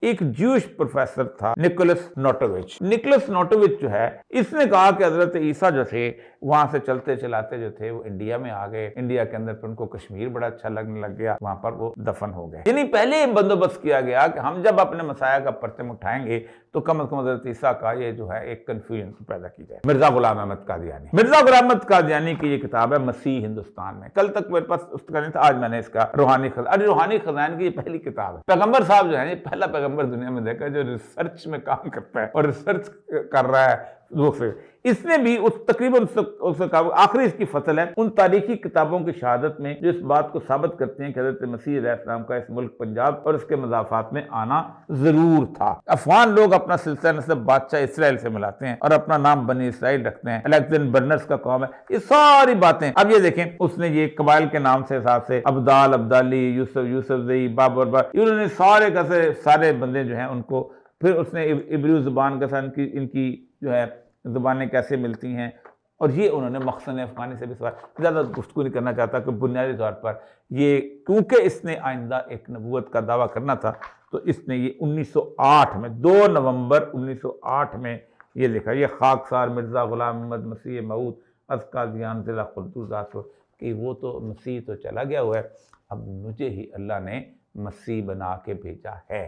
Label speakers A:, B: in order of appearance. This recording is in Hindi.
A: एक ज्यूश प्रोफेसर था निकोलस नोटोविच। निकोलस नोटोविच जो है, इसने कहा कि हजरत ईसा जो थे वहां से चलते चलाते जो थे वो इंडिया में आ गए। इंडिया के अंदर फिर उनको कश्मीर बड़ा अच्छा लगने लग गया, वहां पर वो दफन हो गए। यानी पहले बंदोबस्त किया गया कि हम जब अपने मसाया का परचम उठाएंगे तो कम से कम हजरत ईसा का ये जो है एक कंफ्यूजन पैदा की जाए। मिर्जा गुलाम अहमद कादियानी, मिर्जा गुलाम अहमद कादियानी की ये किताब है मसीह हिंदुस्तान में। कल तक मेरे पास उसका नहीं था, आज मैंने इसका रूहानी खजान की पहली किताब है। पैगंबर साहब जो है पहला पैगंबर दुनिया में देखा जो रिसर्च में काम करता है और रिसर्च कर रहा है वो से। इसने भी उस तकरीबन आखिरी इसकी फसल है उन तारीखी किताबों की शहादत में जो इस बात को साबित करते हैं कि हज़रत मसीह अलैहिस्सलाम का इस मुल्क पंजाब और उसके मज़ाफ़ात में आना जरूर था। अफगान लोग अपना सिलसिला नस्ब बादशाह इसराइल से मिलाते हैं और अपना नाम बनी इसराइल रखते हैं। अलेक्जेंडर बर्नर्स का कौम है। ये सारी बातें अब ये देखें, उसने ये कबाइल के नाम से हिसाब से अब्दाल, अब्दाली, यूसुफ, यूसुफजई, बाबर, इन्होंने सारे का सारे बंदे जो हैं उनको फिर उसने इब्रू जुबान के साथ इनकी जो है ज़ुबानें कैसे मिलती हैं, और ये उन्होंने मखसन अफ़गानी से भी सवाल। ज़्यादा गुफ्तगू नहीं करना चाहता कि बुनियादी तौर पर ये क्योंकि इसने आइंदा एक नबूवत का दावा करना था तो इसने ये 1908 में 2 नवंबर 1908 में ये लिखा, ये खाकसार मिर्ज़ा गुलाम अहमद मसीह मऊद अज़ कादियान ज़िला खुर्दुज़ कि वो तो मसीह तो चला गया हुआ है, अब मुझे ही अल्लाह ने मसीह बना के भेजा है।